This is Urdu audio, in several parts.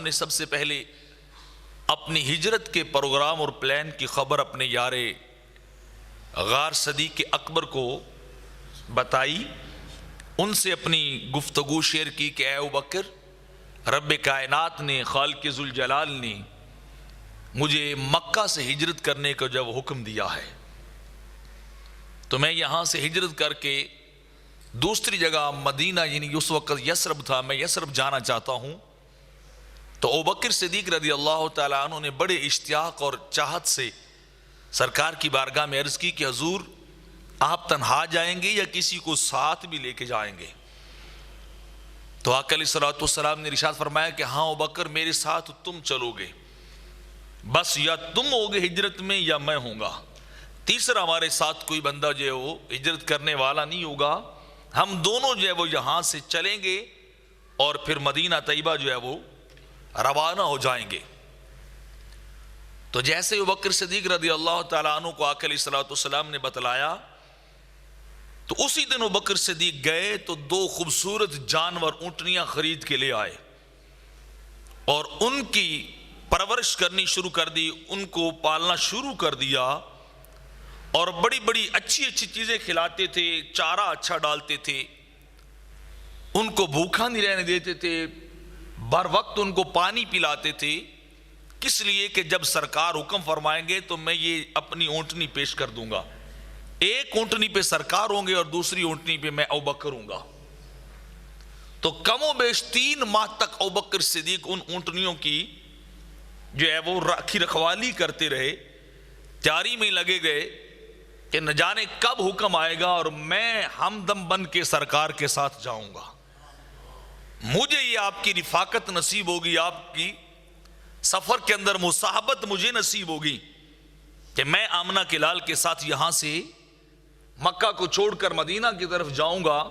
نے سب سے پہلے اپنی ہجرت کے پروگرام اور پلان کی خبر اپنے یار غار صدیق اکبر کو بتائی، ان سے اپنی گفتگو شیئر کی کہ اے ابوبکر، رب کائنات نے، خالق ذوالجلال نے مجھے مکہ سے ہجرت کرنے کا جب حکم دیا ہے تو میں یہاں سے ہجرت کر کے دوسری جگہ مدینہ، یعنی اس وقت یثرب تھا، میں یثرب جانا چاہتا ہوں۔ تو ابوبکر صدیق رضی اللہ تعالیٰ عنہ نے بڑے اشتیاق اور چاہت سے سرکار کی بارگاہ میں عرض کی کہ حضور آپ تنہا جائیں گے یا کسی کو ساتھ بھی لے کے جائیں گے؟ تو آقا علیہ الصلوۃ والسلام نے ارشاد فرمایا کہ ہاں ابوبکر، میرے ساتھ تم چلو گے، بس یا تم ہوگے ہجرت میں یا میں ہوں گا، تیسرا ہمارے ساتھ کوئی بندہ جو ہے وہ ہجرت کرنے والا نہیں ہوگا، ہم دونوں جو ہے وہ یہاں سے چلیں گے اور پھر مدینہ طیبہ جو ہے وہ روانہ ہو جائیں گے۔ تو جیسے ابوبکر صدیق رضی اللہ تعالیٰ عنہ کو آقا علیہ الصلوۃ والسلام نے بتلایا تو اسی دن ابوبکر صدیق گئے تو دو خوبصورت جانور اونٹنیاں خرید کے لے آئے اور ان کی پرورش کرنی شروع کر دی، ان کو پالنا شروع کر دیا اور بڑی بڑی اچھی اچھی چیزیں کھلاتے تھے، چارہ اچھا ڈالتے تھے، ان کو بھوکا نہیں رہنے دیتے تھے، بر وقت ان کو پانی پلاتے تھے، کس لیے کہ جب سرکار حکم فرمائیں گے تو میں یہ اپنی اونٹنی پیش کر دوں گا، ایک اونٹنی پہ سرکار ہوں گے اور دوسری اونٹنی پہ میں ابوبکر ہوں گا۔ تو کم و بیش 3 ماہ تک ابوبکر صدیق ان اونٹنیوں کی جو ہے وہ رکھوالی کرتے رہے، تیاری میں لگے گئے کہ نہ جانے کب حکم آئے گا اور میں ہمدم بن کے سرکار کے ساتھ جاؤں گا، مجھے یہ آپ کی رفاقت نصیب ہوگی، آپ کی سفر کے اندر مصاحبت مجھے نصیب ہوگی کہ میں آمنہ کے لال کے ساتھ یہاں سے مکہ کو چھوڑ کر مدینہ کی طرف جاؤں گا۔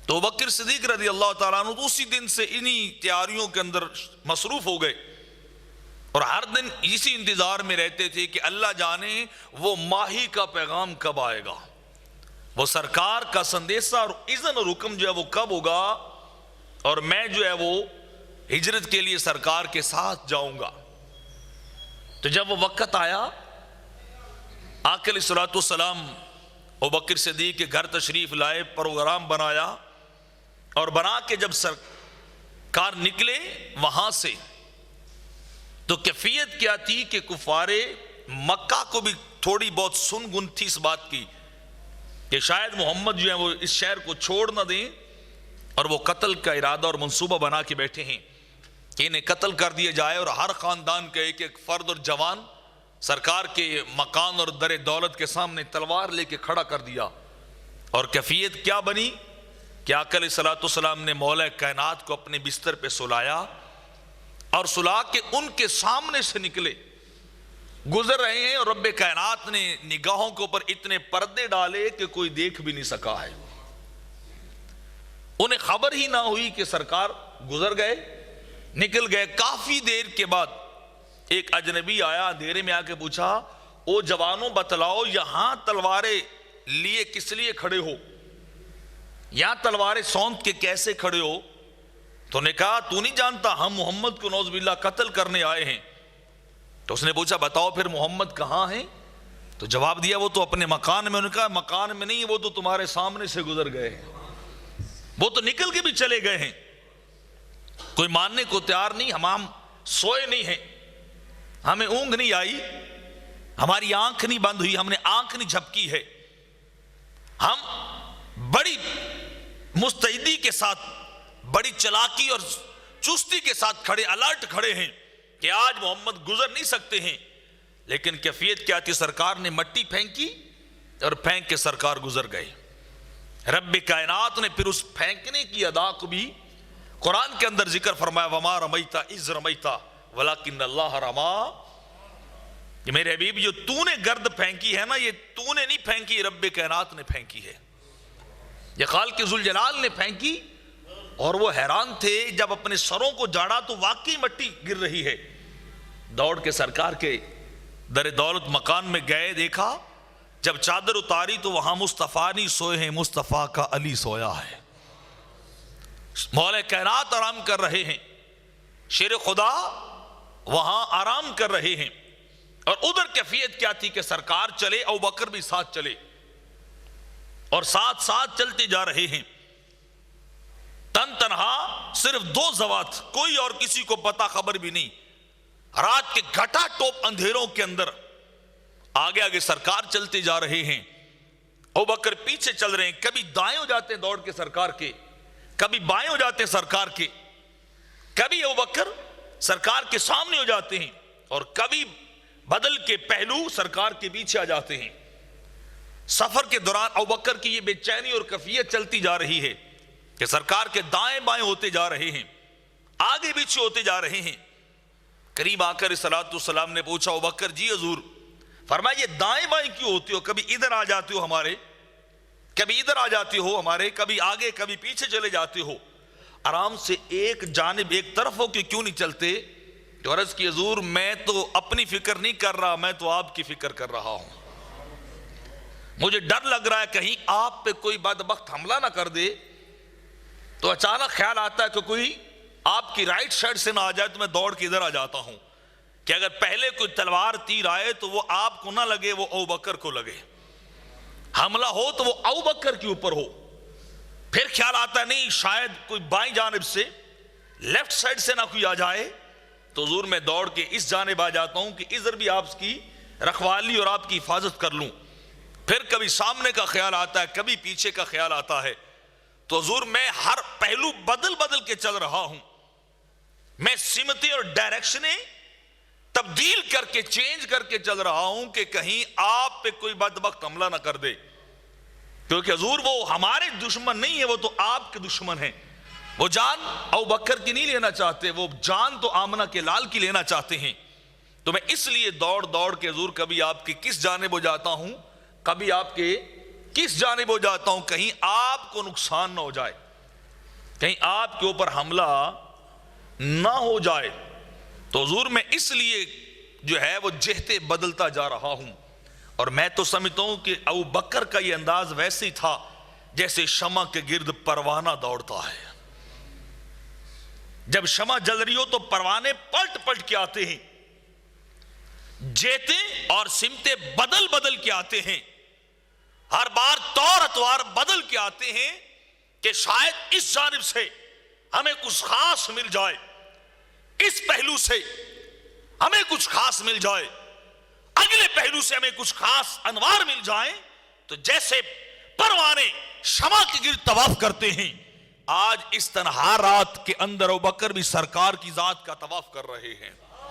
تو ابوبکر صدیق رضی اللہ تعالیٰ عنہ اسی دن سے انہی تیاریوں کے اندر مصروف ہو گئے اور ہر دن اسی انتظار میں رہتے تھے کہ اللہ جانے وہ ماہی کا پیغام کب آئے گا، وہ سرکار کا سندیسہ اور اذن اور حکم جو ہے وہ کب ہوگا اور میں جو ہے وہ ہجرت کے لیے سرکار کے ساتھ جاؤں گا۔ تو جب وہ وقت آیا، آقا علیہ الصلوۃ والسلام ابوبکر صدیق کے گھر تشریف لائے، پروگرام بنایا اور بنا کے جب سرکار نکلے وہاں سے تو کیفیت کیا تھی کہ کفار مکہ کو بھی تھوڑی بہت سن گن تھی اس بات کی کہ شاید محمد جو ہیں وہ اس شہر کو چھوڑ نہ دیں، اور وہ قتل کا ارادہ اور منصوبہ بنا کے بیٹھے ہیں کہ انہیں قتل کر دیا جائے اور ہر خاندان کے ایک ایک فرد اور جوان سرکار کے مکان اور در دولت کے سامنے تلوار لے کے کھڑا کر دیا۔ اور کیفیت کیا بنی کہ آقا علیہ الصلوۃ والسلام نے مولا کائنات کو اپنے بستر پہ سلایا اور سلا کے ان کے سامنے سے نکلے، گزر رہے ہیں اور رب کائنات نے نگاہوں کے اوپر اتنے پردے ڈالے کہ کوئی دیکھ بھی نہیں سکا ہے، انہیں خبر ہی نہ ہوئی کہ سرکار گزر گئے، نکل گئے۔ کافی دیر کے بعد ایک اجنبی آیا، اندھیرے میں آ کے پوچھا، او جوانوں بتلاؤ یہاں تلواریں لیے کس لیے کھڑے ہو، یہاں تلواریں سونت کے کیسے کھڑے ہو؟ تو نے کہا تو نہیں جانتا ہم محمد کو نعوذ باللہ قتل کرنے آئے ہیں۔ تو اس نے پوچھا بتاؤ پھر محمد کہاں ہیں؟ تو جواب دیا وہ تو اپنے مکان میں۔ انہوں نے کہا مکان میں نہیں، وہ تو تمہارے سامنے سے گزر گئے ہیں، وہ تو نکل کے بھی چلے گئے ہیں۔ کوئی ماننے کو تیار نہیں، ہم سوئے نہیں ہیں، ہمیں اونگ نہیں آئی، ہماری آنکھ نہیں بند ہوئی، ہم نے آنکھ نہیں جھپکی ہے، ہم بڑی مستعدی کے ساتھ، بڑی چلاکی اور چستی کے ساتھ کھڑے، الرٹ کھڑے ہیں کہ آج محمد گزر نہیں سکتے ہیں۔ لیکن کیفیت کیا تھی؟ سرکار نے مٹی پھینکی اور پھینک کے سرکار گزر گئے۔ رب کائنات نے پھر اس پھینکنے کی ادا کو بھی قرآن کے اندر ذکر فرمایا، وما رمیت اذ رمیت ولکن اللہ رما، کہ میرے حبیب جو تو نے گرد پھینکی ہے نا، یہ تو نے نہیں پھینکی، رب کائنات نے پھینکی ہے، یہ خالق ذوالجلال نے پھینکی۔ اور وہ حیران تھے جب اپنے سروں کو جاڑا تو واقعی مٹی گر رہی ہے، دوڑ کے سرکار کے در دولت مکان میں گئے، دیکھا جب چادر اتاری تو وہاں مصطفیٰ نہیں سوئے ہیں، مصطفیٰ کا علی سویا ہے، مولا کائنات آرام کر رہے ہیں۔ شیر خدا وہاں آرام کر رہے ہیں، اور ادھر کیفیت کیا تھی کہ سرکار چلے، ابوبکر بھی ساتھ چلے، اور ساتھ ساتھ چلتے جا رہے ہیں، تن تنہا، صرف دو ذوات، کوئی اور کسی کو پتا خبر بھی نہیں، رات کے گھٹا ٹوپ اندھیروں کے اندر آگے آگے سرکار چلتے جا رہے ہیں، ابوبکر پیچھے چل رہے ہیں، کبھی دائیں ہو جاتے ہیں دوڑ کے سرکار کے، کبھی بائیں ہو جاتے ہیں سرکار کے، کبھی ابوبکر سرکار کے سامنے ہو جاتے ہیں، اور کبھی بدل کے پہلو سرکار کے پیچھے آ جاتے ہیں۔ سفر کے دوران ابوبکر کی یہ بے چینی اور کیفیت چلتی جا رہی ہے کہ سرکار کے دائیں بائیں ہوتے جا رہے ہیں، آگے پیچھے ہوتے جا رہے ہیں۔ قریب آ کر صلوات والسلام نے پوچھا، ابوبکر جی حضور، فرمایا یہ دائیں بائیں کیوں ہوتی ہو؟ کبھی ادھر آ جاتے ہو ہمارے، کبھی ادھر آ جاتے ہو ہمارے، کبھی آگے کبھی پیچھے چلے جاتے ہو، آرام سے ایک جانب ایک طرف ہو کے کیوں نہیں چلتے؟ تو عرض کی حضور میں تو اپنی فکر نہیں کر رہا، میں تو آپ کی فکر کر رہا ہوں، مجھے ڈر لگ رہا ہے کہیں آپ پہ کوئی بدبخت حملہ نہ کر دے، تو اچانک خیال آتا ہے کہ کوئی آپ کی رائٹ سائڈ سے نہ آ جائے، تو میں دوڑ کے ادھر آ جاتا ہوں کہ اگر پہلے کوئی تلوار تیر آئے تو وہ آپ کو نہ لگے، وہ ابوبکر کو لگے، حملہ ہو تو وہ ابوبکر کے اوپر ہو۔ پھر خیال آتا ہے نہیں شاید کوئی بائیں جانب سے، لیفٹ سائڈ سے نہ کوئی آ جائے، تو حضور میں دوڑ کے اس جانب آ جاتا ہوں کہ ادھر بھی آپ کی رکھوالی اور آپ کی حفاظت کر لوں۔ پھر کبھی سامنے کا خیال آتا ہے، کبھی پیچھے کا خیال آتا ہے، تو حضور میں ہر پہلو بدل بدل کے چل رہا ہوں، میں سمتیں اور ڈائریکشنیں تبدیل کر کے چینج کر کے چل رہا ہوں کہ کہیں آپ پہ کوئی بدبخت حملہ نہ کر دے، کیونکہ حضور وہ ہمارے دشمن نہیں ہے، وہ تو آپ کے دشمن ہیں، وہ جان ابوبکر کی نہیں لینا چاہتے، وہ جان تو آمنہ کے لال کی لینا چاہتے ہیں۔ تو میں اس لیے دوڑ دوڑ کے حضور کبھی آپ کی کس جانب ہو جاتا ہوں، کبھی آپ کے کس جانب ہو جاتا ہوں، کہیں آپ کو نقصان نہ ہو جائے، کہیں آپ کے اوپر حملہ نہ ہو جائے۔ تو حضور میں اس لیے جو ہے وہ جہتے بدلتا جا رہا ہوں، اور میں تو سمجھتا ہوں کہ ابوبکر کا یہ انداز ویسے ہی تھا جیسے شمع کے گرد پروانہ دوڑتا ہے، جب شمع جل رہی ہو تو پروانے پلٹ پلٹ کے آتے ہیں، جہتے اور سمتیں بدل بدل کے آتے ہیں، ہر بار طور اتوار بدل کے آتے ہیں کہ شاید اس جانب سے ہمیں کچھ خاص مل جائے، اس پہلو سے ہمیں کچھ خاص مل جائے، اگلے پہلو سے ہمیں کچھ خاص انوار مل جائیں۔ تو جیسے پروانے شمع کے گرد طواف کرتے ہیں، آج اس تنہا رات کے اندر ابوبکر بھی سرکار کی ذات کا طواف کر رہے ہیں۔